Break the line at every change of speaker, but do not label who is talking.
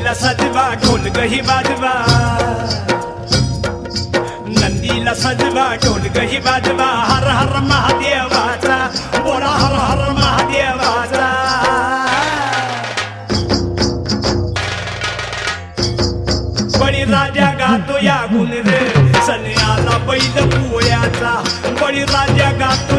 नंदीला सजवा ढोल गही वाजवा नंदीला सजवा ढोल गही वाजवा हर हर महादेवाचा बोला हर हर महादेवाचा बळीराजा गातो या गुण रे सन्याला बैल पोळ्याचा बळीराजा गातो